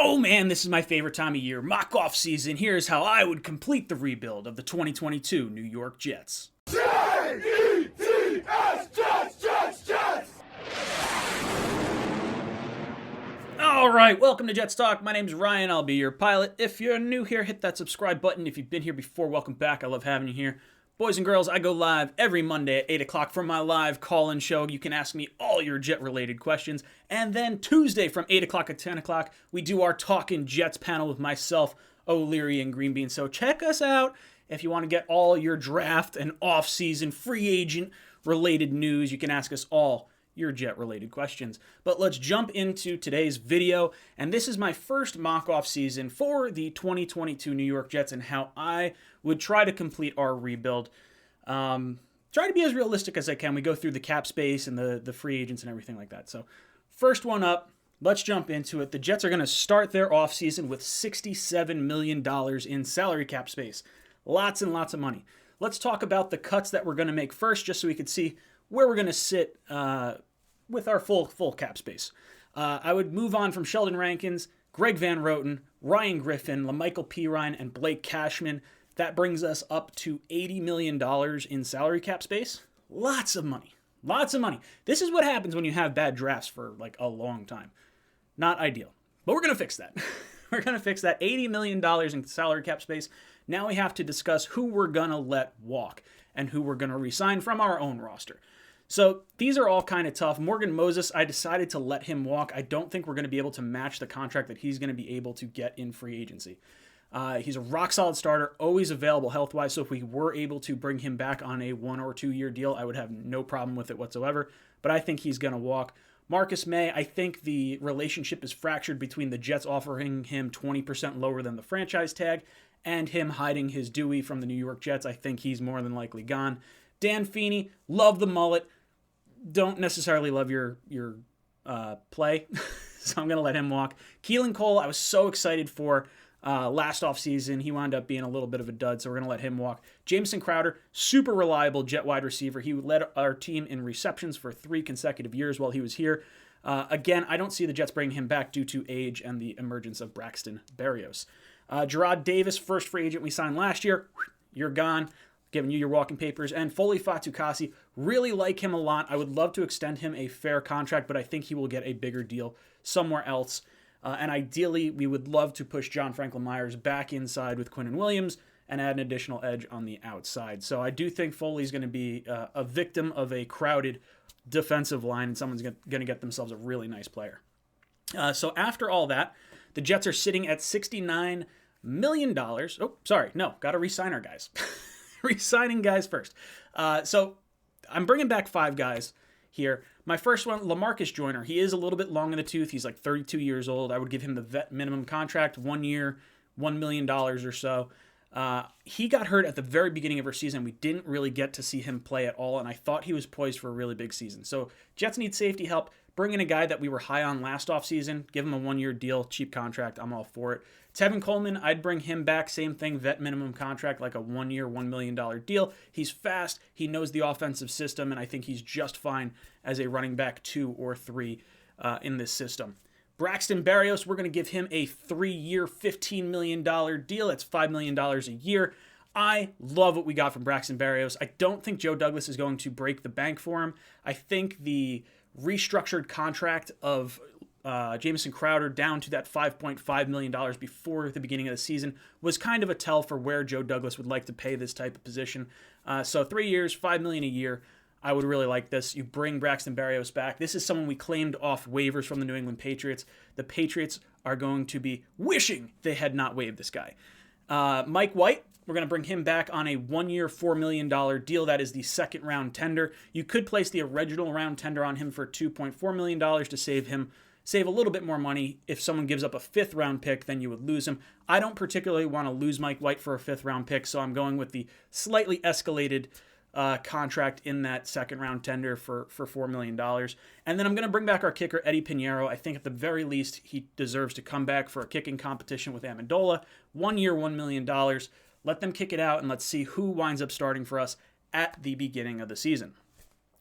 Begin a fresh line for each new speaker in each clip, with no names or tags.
Oh man, this is my favorite time of year, mock-off season. Here's how I would complete the rebuild of the 2022 New York Jets.
Jets, Jets!
Alright, welcome to Jets Talk. My name's Ryan, I'll be your pilot. If you're new here, hit that subscribe button. If you've been here before, welcome back. I love having you here. Boys and girls, I go live every Monday at 8 o'clock for my live call-in show. You can ask me all your Jet-related questions. And then Tuesday from 8 o'clock to 10 o'clock, we do our Talkin' Jets panel with myself, O'Leary, and Greenbean. So check us out if you want to get all your draft and off-season free agent-related news. You can ask us all your Jet-related questions. But let's jump into today's video. And this is my first mock-off season for the 2022 New York Jets and how I would try to complete our rebuild. Try to be as realistic as I can. We go through the cap space and the free agents and everything like that. So first one up, let's jump into it. The Jets are going to start their offseason with $67 million in salary cap space. Lots and lots of money. Let's talk about the cuts that we're going to make first, just so we could see where we're going to sit with our full cap space. I would move on from Sheldon Rankins, Greg Van Roten, Ryan Griffin, LaMichael Pirine, and Blake Cashman. That brings us up to $80 million in salary cap space. Lots of money. Lots of money. This is what happens when you have bad drafts for like a long time. Not ideal. But we're going to fix that. We're going to fix that. $80 million in salary cap space. Now we have to discuss who we're going to let walk and who we're going to re-sign from our own roster. So these are all kind of tough. Morgan Moses, I decided to let him walk. I don't think we're going to be able to match the contract that he's going to be able to get in free agency. He's a rock-solid starter, always available health-wise, so if we were able to bring him back on a 1 or 2 year deal, I would have no problem with it whatsoever, but I think he's going to walk. Marcus May, I think the relationship is fractured between the Jets offering him 20% lower than the franchise tag and him hiding his Dewey from the New York Jets. I think he's more than likely gone. Dan Feeney, love the mullet. Don't necessarily love your play, so I'm going to let him walk. Keelan Cole, I was so excited for last offseason. He wound up being a little bit of a dud, so we're going to let him walk. Jamison Crowder, super reliable Jet wide receiver. He led our team in receptions for 3 consecutive years while he was here. Again, I don't see the Jets bringing him back due to age and the emergence of Braxton Berrios. Gerard Davis, first free agent we signed last year. You're gone. Giving you your walking papers. And Foley Fatukasi, really like him a lot. I would love to extend him a fair contract, but I think he will get a bigger deal somewhere else. And ideally, we would love to push John Franklin Myers back inside with Quinnen Williams and add an additional edge on the outside. So I do think Foley's going to be a victim of a crowded defensive line, and someone's going to get themselves a really nice player. So after all that, the Jets are sitting at $69 million. Oh, sorry. No, got to re-sign our guys. Re-signing guys first. So I'm bringing back 5 guys here. My first one, LaMarcus Joyner. He is a little bit long in the tooth. He's like 32 years old. I would give him the vet minimum contract, 1 year, $1 million or so. He got hurt at the very beginning of our season. We didn't really get to see him play at all, and I thought he was poised for a really big season. So Jets need safety help. Bring in a guy that we were high on last offseason. Give him a 1 year deal, cheap contract. I'm all for it. Tevin Coleman, I'd bring him back. Same thing, vet minimum contract, like a 1 year, $1 million deal. He's fast. He knows the offensive system, and I think he's just fine as a running back 2 or 3 in this system. Braxton Berrios, we're going to give him a 3-year, $15 million deal. That's $5 million a year. I love what we got from Braxton Berrios. I don't think Joe Douglas is going to break the bank for him. I think the restructured contract of Jamison Crowder down to that $5.5 million before the beginning of the season was kind of a tell for where Joe Douglas would like to pay this type of position. So 3 years, $5 million a year. I would really like this. You bring Braxton Berrios back. This is someone we claimed off waivers from the New England Patriots. The Patriots are going to be wishing they had not waived this guy. Mike White, we're going to bring him back on a 1 year, $4 million deal. That is the second round tender. You could place the original round tender on him for $2.4 million to save a little bit more money. If someone gives up a 5th round pick, then you would lose him. I don't particularly want to lose Mike White for a 5th round pick, so I'm going with the slightly escalated contract in that second round tender for $4 million. And then I'm going to bring back our kicker, Eddie PINEIRO. I think at the very least, he deserves to come back for a kicking competition with Amendola. 1 year, $1 million. Let them kick it out, and let's see who winds up starting for us at the beginning of the season.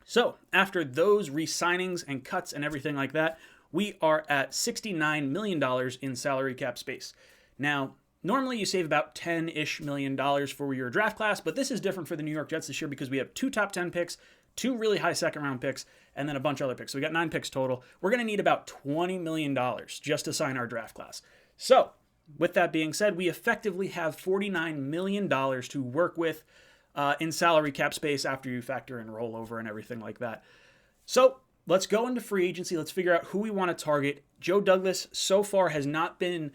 So after those re-signings and cuts and everything like that, we are at $69 million in salary cap space. Now, normally you save about $10-ish million for your draft class, but this is different for the New York Jets this year because we have 2 top 10 picks, 2 really high second round picks, and then a bunch of other picks. So we got 9 picks total. We're going to need about $20 million just to sign our draft class. So with that being said, we effectively have $49 million to work with in salary cap space after you factor in rollover and everything like that. So let's go into free agency. Let's figure out who we want to target. Joe Douglas so far has not been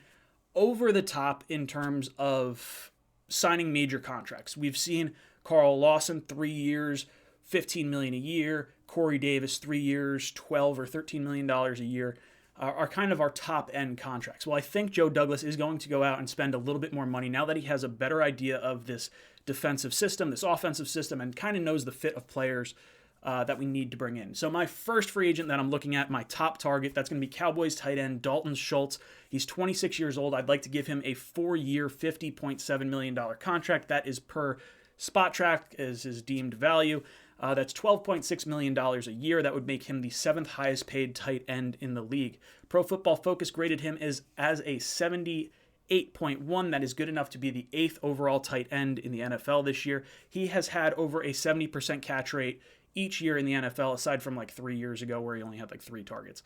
over the top in terms of signing major contracts. We've seen Carl Lawson 3 years, $15 million a year. Corey Davis 3 years, $12 or $13 million a year are kind of our top end contracts. Well, I think Joe Douglas is going to go out and spend a little bit more money now that he has a better idea of this defensive system, this offensive system, and kind of knows the fit of players that we need to bring in. So my first free agent that I'm looking at, my top target, that's going to be Cowboys tight end Dalton Schultz. He's 26 years old. I'd like to give him a 4-year, $50.7 million contract. That is per Spot Track as his deemed value. That's $12.6 million a year. That would make him the 7th highest paid tight end in the league. Pro Football Focus graded him as a 78.1. That is good enough to be the 8th overall tight end in the NFL this year. He has had over a 70% catch rate each year in the NFL, aside from like 3 years ago where he only had like 3 targets.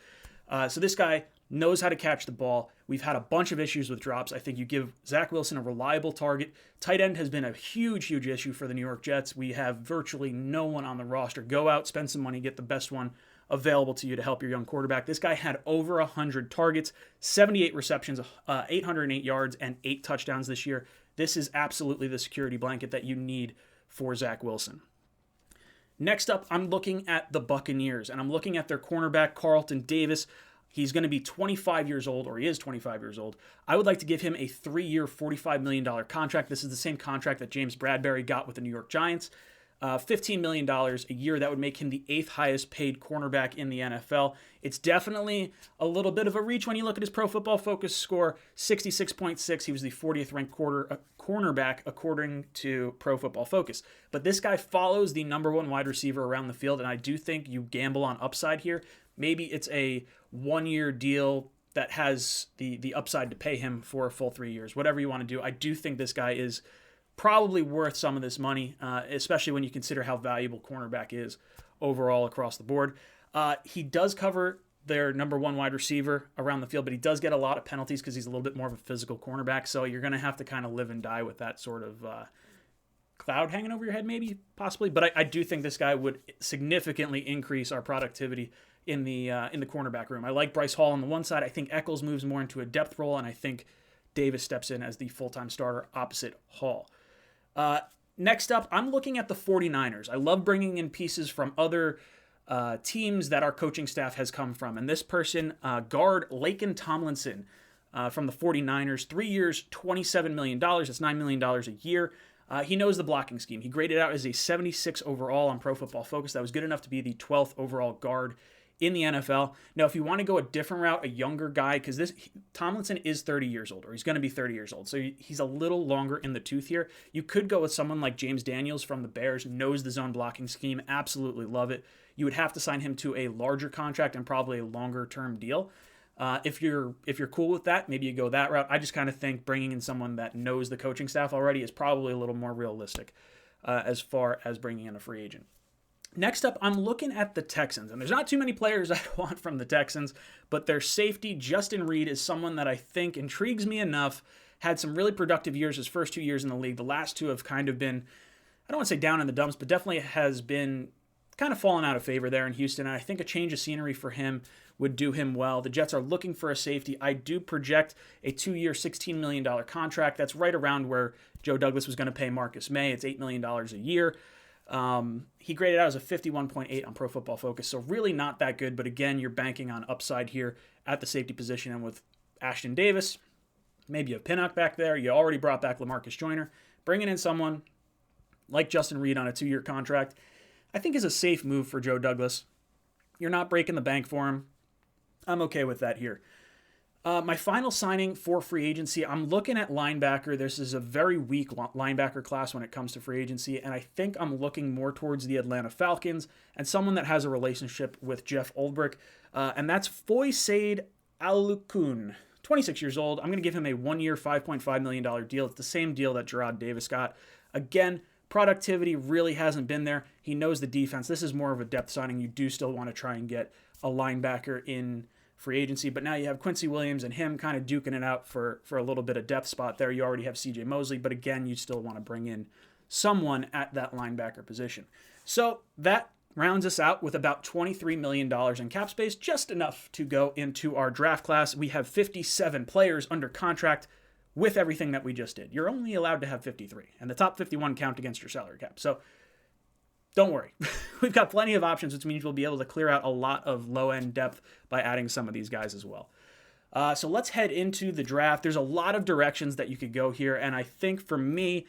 So this guy knows how to catch the ball. We've had a bunch of issues with drops. I think you give Zach Wilson a reliable target. Tight end has been a huge issue for the New York Jets. We have virtually no one on the roster. Go out, spend some money, get the best one available to you to help your young quarterback. This guy had over 100 targets, 78 receptions, 808 yards, and 8 touchdowns this year. This is absolutely the security blanket that you need for Zach Wilson. Next up, I'm looking at the Buccaneers, and I'm looking at their cornerback, Carlton Davis. He's going to be 25 years old, or he is 25 years old. I would like to give him a 3-year, $45 million contract. This is the same contract that James Bradberry got with the New York Giants. $15 million a year. That would make him the 8th highest paid cornerback in the NFL. It's definitely a little bit of a reach when you look at his Pro Football Focus score, 66.6. He was the 40th ranked cornerback according to Pro Football Focus. But this guy follows the number 1 wide receiver around the field, and I do think you gamble on upside here. Maybe it's a 1-year deal that has the upside to pay him for a full 3 years. Whatever you want to do, I do think this guy is probably worth some of this money, especially when you consider how valuable cornerback is overall across the board. He does cover their number 1 wide receiver around the field, but he does get a lot of penalties because he's a little bit more of a physical cornerback, so you're going to have to kind of live and die with that sort of cloud hanging over your head, maybe, possibly. But I do think this guy would significantly increase our productivity in the cornerback room. I like Bryce Hall on the one side. I think Eccles moves more into a depth role, and I think Davis steps in as the full-time starter opposite Hall. Next up, I'm looking at the 49ers. I love bringing in pieces from other teams that our coaching staff has come from. And this person, guard LAKEN Tomlinson from the 49ers, 3 years, $27 million. That's $9 million a year. He knows the blocking scheme. He graded out as a 76 overall on Pro Football Focus. That was good enough to be the 12th overall guard in the NFL. Now, if you want to go a different route, a younger guy, because Tomlinson is 30 years old, or he's going to be 30 years old, so he's a little longer in the tooth here. You could go with someone like James Daniels from the Bears, knows the zone blocking scheme, absolutely love it. You would have to sign him to a larger contract and probably a longer-term deal. If you're cool with that, maybe you go that route. I just kind of think bringing in someone that knows the coaching staff already is probably a little more realistic as far as bringing in a free agent. Next up, I'm looking at the Texans, and there's not too many players I want from the Texans, but their safety, Justin Reed, is someone that I think intrigues me enough. Had some really productive years his first 2 years in the league. The last 2 have kind of been, I don't want to say down in the dumps, but definitely has been kind of fallen out of favor there in Houston, and I think a change of scenery for him would do him well. The Jets are looking for a safety. I do project a 2-year, $16 million contract. That's right around where Joe Douglas was going to pay Marcus May. It's $8 million a year. He graded out as a 51.8 on Pro Football Focus, so really not that good, but again, you're banking on upside here at the safety position, and with Ashton Davis, maybe a Pinnock back there, you already brought back LaMarcus Joyner, bringing in someone like Justin Reed on a 2-year contract, I think is a safe move for Joe Douglas. You're not breaking the bank for him. I'm okay with that here. My final signing for free agency, I'm looking at linebacker. This is a very weak linebacker class when it comes to free agency, and I think I'm looking more towards the Atlanta Falcons and someone that has a relationship with Jeff Ulbrich, and that's Foyesade Alukun, 26 years old. I'm going to give him a 1-year, $5.5 million deal. It's the same deal that Gerard Davis got. Again, productivity really hasn't been there. He knows the defense. This is more of a depth signing. You do still want to try and get a linebacker in free agency, but now you have Quincy Williams and him kind of duking it out for a little bit of depth spot there. You already have CJ Mosley, but again, you still want to bring in someone at that linebacker position. So that rounds us out with about $23 million in cap space, just enough to go into our draft class. We have 57 players under contract with everything that we just did. You're only allowed to have 53, and the top 51 count against your salary cap. So don't worry. We've got plenty of options, which means we'll be able to clear out a lot of low-end depth by adding some of these guys as well. So let's head into the draft. There's a lot of directions that you could go here, and I think for me,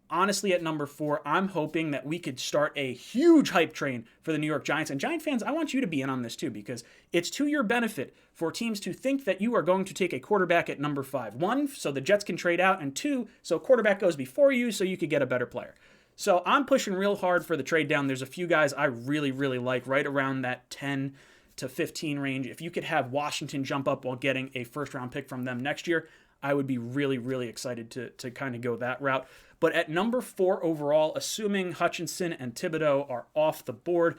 honestly, at number 4, I'm hoping that we could start a huge hype train for the New York Giants. And Giant fans, I want you to be in on this too, because it's to your benefit for teams to think that you are going to take a quarterback at number 5. 1, so the Jets can trade out, and 2, so a quarterback goes before you so you could get a better player. So I'm pushing real hard for the trade down. There's a few guys I really, really like right around that 10 to 15 range. If you could have Washington jump up while getting a first-round pick from them next year, I would be really, really excited to kind of go that route. But at number 4 overall, assuming Hutchinson and Thibodeau are off the board,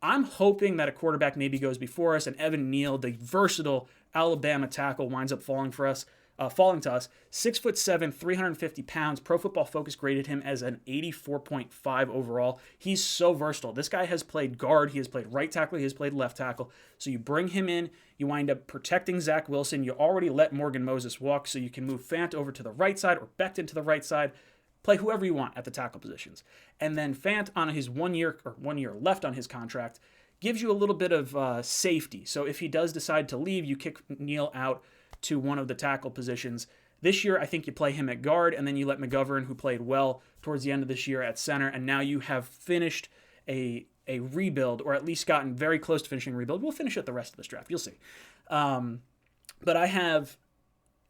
I'm hoping that a quarterback maybe goes before us, and Evan Neal, the versatile Alabama tackle, winds up falling to us. 6'7", 350 pounds. Pro Football Focus graded him as an 84.5 overall. He's so versatile. This guy has played guard. He has played right tackle. He has played left tackle. So you bring him in. You wind up protecting Zach Wilson. You already let Morgan Moses walk, so you can move Fant over to the right side or Becton to the right side. Play whoever you want at the tackle positions. And then Fant on his 1 year left on his contract gives you a little bit of safety. So if he does decide to leave, you kick Neal out to one of the tackle positions. This year, I think you play him at guard, and then you let McGovern, who played well towards the end of this year, at center, and now you have finished a rebuild, or at least gotten very close to finishing a rebuild. We'll finish it the rest of this draft. You'll see. But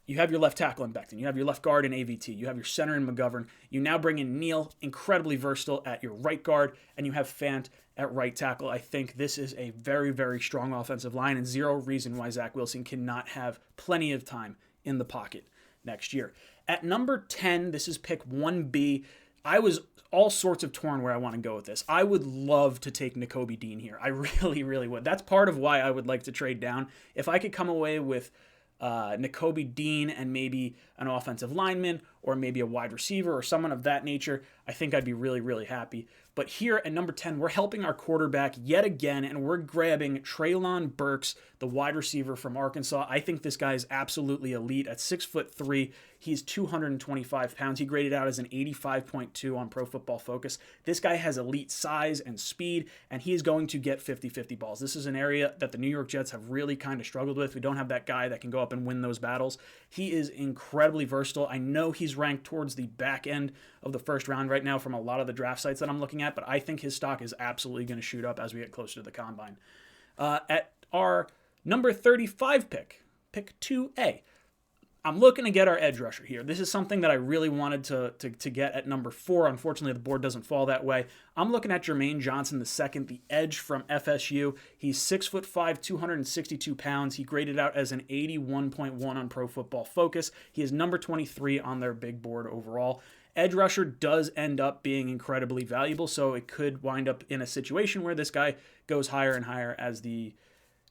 you have your left tackle in Becton. You have your left guard in AVT. You have your center in McGovern. You now bring in Neal, incredibly versatile, at your right guard, and you have Fant at right tackle. I think this is a very, very strong offensive line, and zero reason why Zach Wilson cannot have plenty of time in the pocket next year. At number 10, this is pick 1B. I was all sorts of torn where I want to go with this. I would love to take Nakobe Dean here. I really, really would. That's part of why I would like to trade down. If I could come away with Nakobe Dean and maybe an offensive lineman or maybe a wide receiver or someone of that nature, I think I'd be really, really happy. But here at number 10, we're helping our quarterback yet again, and we're grabbing Treylon Burks, the wide receiver from Arkansas. I think this guy is absolutely elite. At 6'3", he's 225 pounds. He graded out as an 85.2 on Pro Football Focus. This guy has elite size and speed, and he is going to get 50-50 balls. This is an area that the New York Jets have really kind of struggled with. We don't have that guy that can go up and win those battles. He is incredibly versatile. I know he's ranked towards the back end of the first round right now from a lot of the draft sites that I'm looking at, but I think his stock is absolutely going to shoot up as we get closer to the combine. At our number 35 pick 2A, I'm looking to get our edge rusher here. This is something that I really wanted to get at number 4. Unfortunately, the board doesn't fall that way. I'm looking at Jermaine Johnson II, the edge from FSU. He's 6'5", 262 pounds. He graded out as an 81.1 on Pro Football Focus. He is number 23 on their big board overall. Edge rusher does end up being incredibly valuable, so it could wind up in a situation where this guy goes higher and higher as the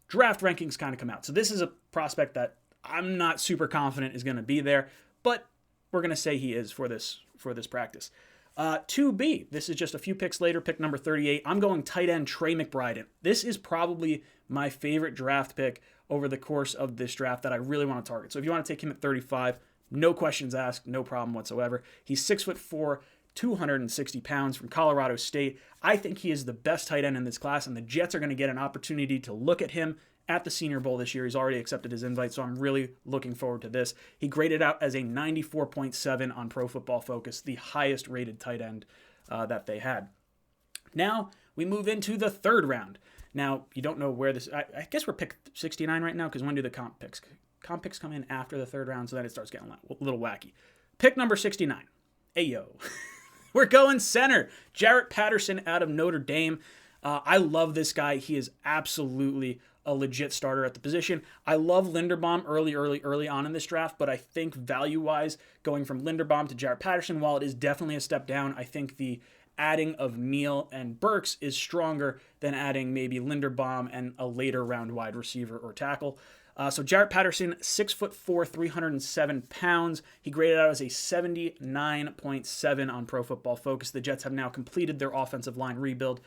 draft rankings kind of come out. So this is a prospect that I'm not super confident is going to be there, but we're going to say he is for this practice. 2B, this is just a few picks later, pick number 38. I'm going tight end Trey McBride. This is probably my favorite draft pick over the course of this draft that I really want to target. So if you want to take him at 35, no questions asked, no problem whatsoever. He's 6'4", 260 pounds from Colorado State. I think he is the best tight end in this class, and the Jets are going to get an opportunity to look at him at the Senior Bowl this year. He's already accepted his invite, so I'm really looking forward to this. He graded out as a 94.7 on Pro Football Focus, the highest rated tight end that they had. Now we move into the third round. Now, you don't know where this... I guess we're pick 69 right now, because when do the comp picks comp picks come in after the third round, so then it starts getting a little wacky. Pick number 69. Ayo. We're going center. Jarrett Patterson out of Notre Dame. I love this guy. He is absolutely a legit starter at the position. I love Linderbaum early on in this draft, but I think value-wise, going from Linderbaum to Jarrett Patterson, while it is definitely a step down, I think the adding of Neal and Burks is stronger than adding maybe Linderbaum and a later round wide receiver or tackle. So Jarrett Patterson, 6'4", 307 pounds. He graded out as a 79.7 on Pro Football Focus. The Jets have now completed their offensive line rebuild.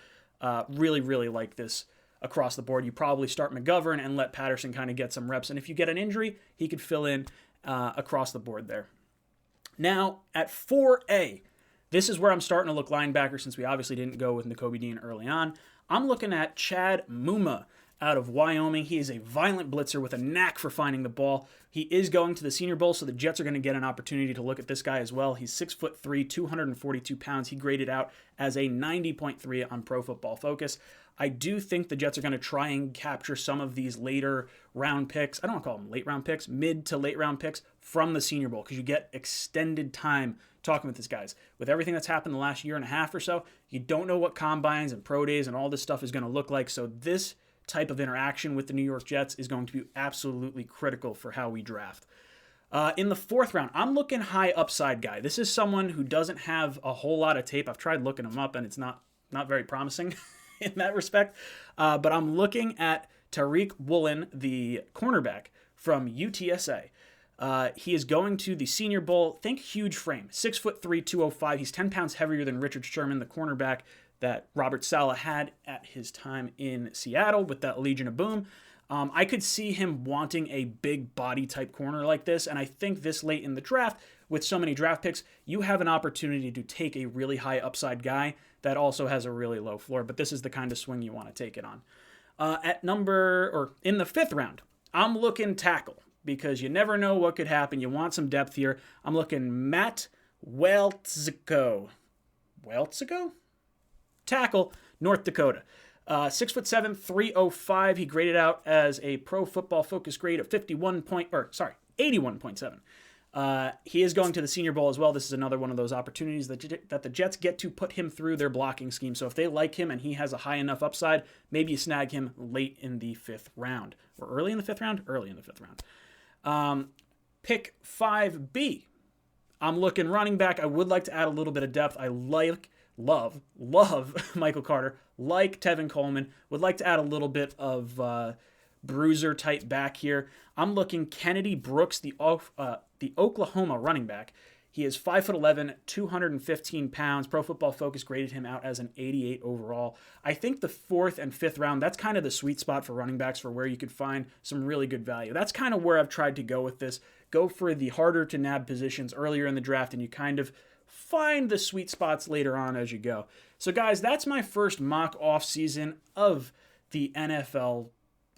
Really like this across the board. You probably start McGovern and let Patterson kind of get some reps. And if you get an injury, he could fill in across the board there. Now, at 4A, this is where I'm starting to look linebacker since we obviously didn't go with Nakobe Dean early on. I'm looking at Chad MUMA out of Wyoming. He is a violent blitzer with a knack for finding the ball. He is going to the Senior Bowl, so the Jets are going to get an opportunity to look at this guy as well. He's 6'3", 242 pounds. He graded out as a 90.3 on Pro Football Focus. I do think the Jets are going to try and capture some of these later round picks. I don't want to call them late round picks, mid to late round picks from the Senior Bowl, because you get extended time talking with these guys. With everything that's happened the last year and a half or so, you don't know what combines and pro days and all this stuff is going to look like. So this type of interaction with the New York Jets is going to be absolutely critical for how we draft. In the fourth round, I'm looking high upside guy. This is someone who doesn't have a whole lot of tape. I've tried looking him up, and it's not very promising in that respect. But I'm looking at TARIQ Woolen, the cornerback from UTSA. He is going to the Senior Bowl. Think huge frame, 6'3", 205. He's 10 pounds heavier than Richard Sherman, the cornerback that Robert Saleh had at his time in Seattle with that Legion of Boom. I could see him wanting a big body type corner like this, and I think this late in the draft, with so many draft picks, you have an opportunity to take a really high upside guy that also has a really low floor, but this is the kind of swing you want to take it on. In the fifth round, I'm looking tackle, because you never know what could happen. You want some depth here. I'm looking Matt WALTZKO. WALTZKO? Tackle, North Dakota. 6'7", 305. He graded out as a Pro Football Focus grade of 81.7. He is going to the Senior Bowl as well. This is another one of those opportunities that the Jets get to put him through their blocking scheme. So if they like him and he has a high enough upside, maybe you snag him late in the fifth round. Or early in the fifth round? Early in the fifth round. Pick 5B. I'm looking running back. I would like to add a little bit of depth. I love Michael Carter, like Tevin Coleman. Would like to add a little bit of bruiser type back here. I'm looking Kennedy Brooks, the Oklahoma running back. He is 5'11", 215 pounds. Pro Football Focus graded him out as an 88 overall. I think the fourth and fifth round, that's kind of the sweet spot for running backs for where you could find some really good value. That's kind of where I've tried to go with this. Go for the harder to nab positions earlier in the draft, and you kind of find the sweet spots later on as you go. So guys, that's my first mock offseason of the NFL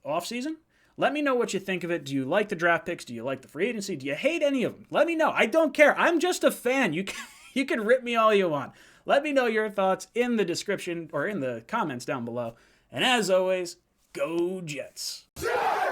offseason. Let me know what you think of it. Do you like the draft picks? Do you like the free agency? Do you hate any of them? Let me know. I don't care. I'm just a fan. You can rip me all you want. Let me know your thoughts in the description or in the comments down below. And as always, go Jets.
Jets!